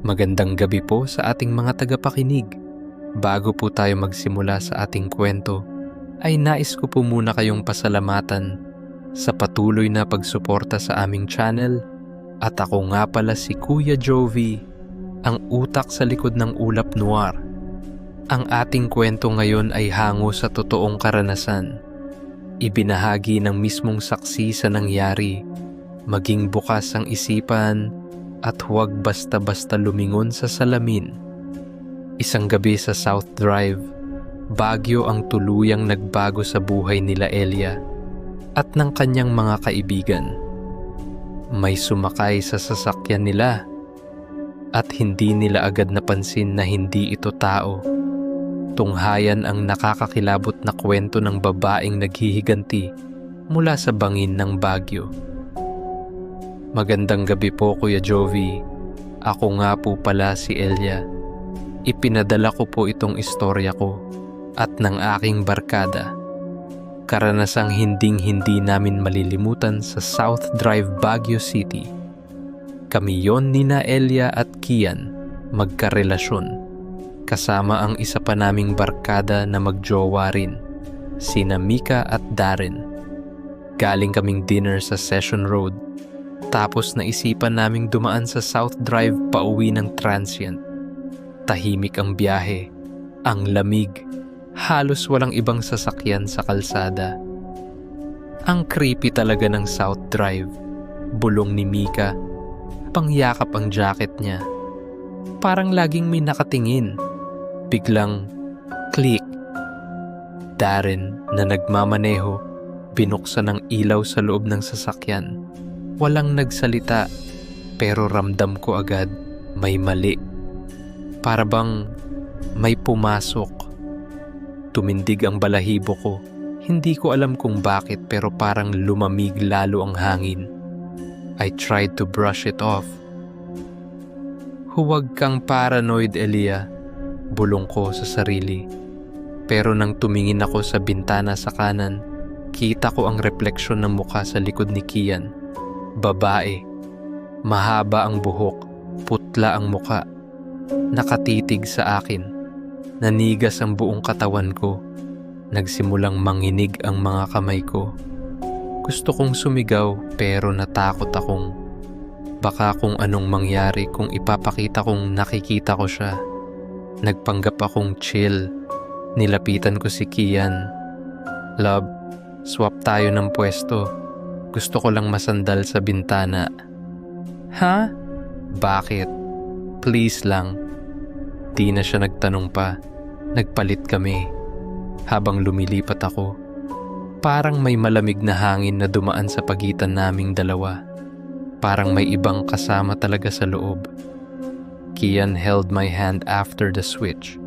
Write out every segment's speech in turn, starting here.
Magandang gabi po sa ating mga tagapakinig. Bago po tayo magsimula sa ating kwento, ay nais ko po muna kayong pasalamatan sa patuloy na pagsuporta sa aming channel. At ako nga pala si Kuya Jovi, ang utak sa likod ng Ulap Noir. Ang ating kwento ngayon ay hango sa totoong karanasan. Ibinahagi ng mismong saksi sa nangyari. Maging bukas ang isipan at huwag basta-basta lumingon sa salamin. Isang gabi sa South Drive, Baguio ang tuluyang nagbago sa buhay nila Elia at ng kanyang mga kaibigan. May sumakay sa sasakyan nila at hindi nila agad napansin na hindi ito tao. Tunghayan ang nakakakilabot na kwento ng babaeng naghihiganti mula sa bangin ng Baguio. Magandang gabi po, Kuya Jovi. Ako nga po pala si Elia. Ipinadala ko po itong istorya ko at ng aking barkada. Karanasang hinding-hindi namin malilimutan sa South Drive, Baguio City. Kami yon nina Elia at Kian, magkarelasyon. Kasama ang isa pa naming barkada na magjowa rin, sina Mika at Darren. Galing kaming dinner sa Session Road. Tapos naisipan naming dumaan sa South Drive pauwi ng transient. Tahimik ang biyahe, ang lamig, halos walang ibang sasakyan sa kalsada. Ang creepy talaga ng South Drive. Bulong ni Mika, pangyakap ang jacket niya. Parang laging may nakatingin. Biglang click. Darren na nagmamaneho, binuksan ang ilaw sa loob ng sasakyan. Walang nagsalita, pero ramdam ko agad may mali. Para bang may pumasok. Tumindig ang balahibo ko. Hindi ko alam kung bakit, pero parang lumamig lalo ang hangin. I tried to brush it off. Huwag kang paranoid, Elia, bulong ko sa sarili. Pero nang tumingin ako sa bintana sa kanan, kita ko ang refleksyon ng mukha sa likod ni Kian. Babae. Mahaba ang buhok, putla ang muka. Nakatitig sa akin. Nanigas ang buong katawan ko. Nagsimulang manginig ang mga kamay ko. Gusto kong sumigaw pero natakot akong baka kung anong mangyari kung ipapakita kong nakikita ko siya. Nagpanggap akong chill. Nilapitan ko si Kian. Love, swap tayo ng pwesto. Gusto ko lang masandal sa bintana. Ha? Bakit? Please lang. Di na siya nagtanong pa. Nagpalit kami. Habang lumilipat ako, parang may malamig na hangin na dumaan sa pagitan naming dalawa. Parang may ibang kasama talaga sa loob. Kian held my hand after the switch.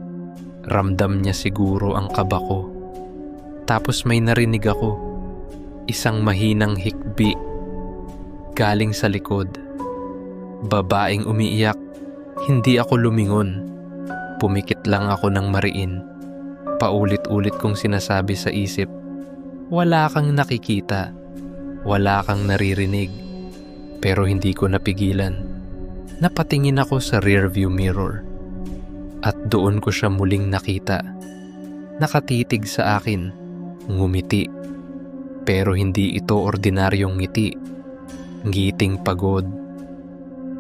Ramdam niya siguro ang kaba ko. Tapos may narinig ako. Isang mahinang hikbi. Galing sa likod. Babaeng umiiyak. Hindi ako lumingon. Pumikit lang ako ng mariin. Paulit-ulit kong sinasabi sa isip, wala kang nakikita. Wala kang naririnig. Pero hindi ko napigilan. Napatingin ako sa rearview mirror. At doon ko siya muling nakita. Nakatitig sa akin. Ngumiti. Pero hindi ito ordinaryong ngiti. Ngiting pagod,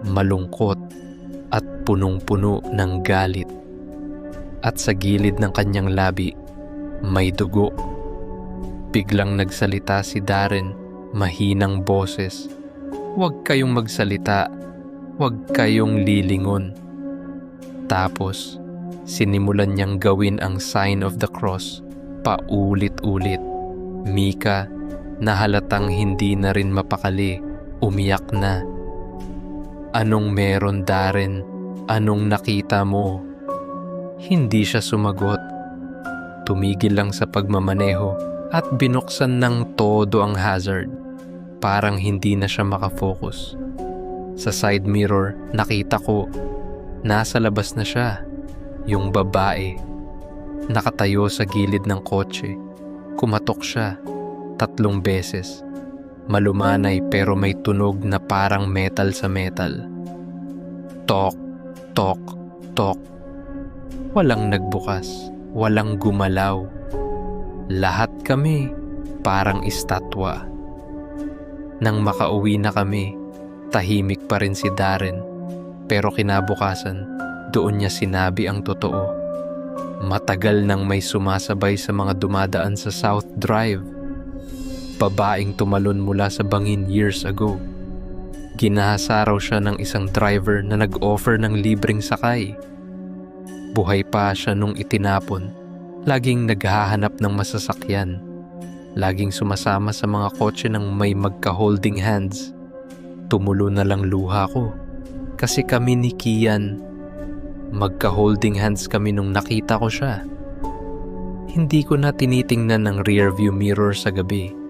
malungkot, at punong-puno ng galit. At sa gilid ng kanyang labi, may dugo. Biglang nagsalita si Darren, mahinang boses. Huwag kayong magsalita. Huwag kayong lilingon. Tapos, sinimulan niyang gawin ang sign of the cross, paulit-ulit. Mika, na halatang hindi na rin mapakali, umiyak na. Anong meron, Darren? Anong nakita mo? Hindi siya sumagot. Tumigil lang sa pagmamaneho at binuksan ng todo ang hazard. Parang hindi na siya makafocus. Sa side mirror, nakita ko, nasa labas na siya. Yung babae. Nakatayo sa gilid ng kotse. Kumatok siya 3 beses. Malumanay pero may tunog na parang metal sa metal. Tok, Tok, tok. Walang nagbukas, walang gumalaw. Lahat kami parang estatwa. Nang makauwi na kami, tahimik pa rin si Darren. Pero kinabukasan, doon niya sinabi ang totoo. Matagal nang may sumasabay sa mga dumadaan sa South Drive. Babaeng tumalon mula sa bangin years ago. Ginahasa raw siya ng isang driver na nag-offer ng libreng sakay. Buhay pa siya nung itinapon. Laging naghahanap ng masasakyan. Laging sumasama sa mga kotse ng may magka-holding hands. Tumulo na lang luha ko. Kasi kami ni Kian, magka-holding hands kami nung nakita ko siya. Hindi ko na tinitingnan ng rearview mirror sa gabi.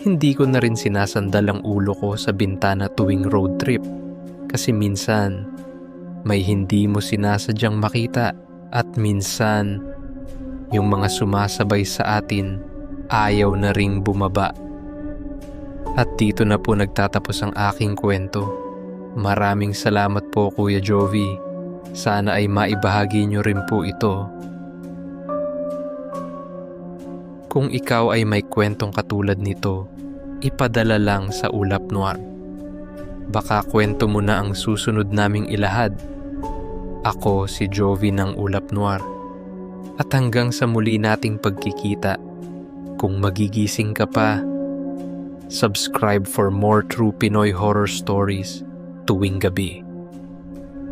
Hindi ko na rin sinasandal ang ulo ko sa bintana tuwing road trip. Kasi minsan, may hindi mo sinasadyang makita at minsan, yung mga sumasabay sa atin, ayaw na ring bumaba. At dito na po nagtatapos ang aking kwento. Maraming salamat po Kuya Jovi. Sana ay maibahagi nyo rin po ito. Kung ikaw ay may kwentong katulad nito, ipadala lang sa Ulap Noir. Baka kwento mo na ang susunod naming ilahad. Ako si Jovi ng Ulap Noir. At hanggang sa muli nating pagkikita, kung magigising ka pa, subscribe for more true Pinoy horror stories tuwing gabi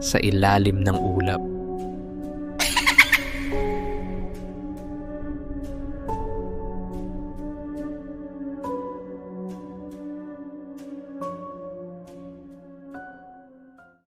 sa ilalim ng ulap.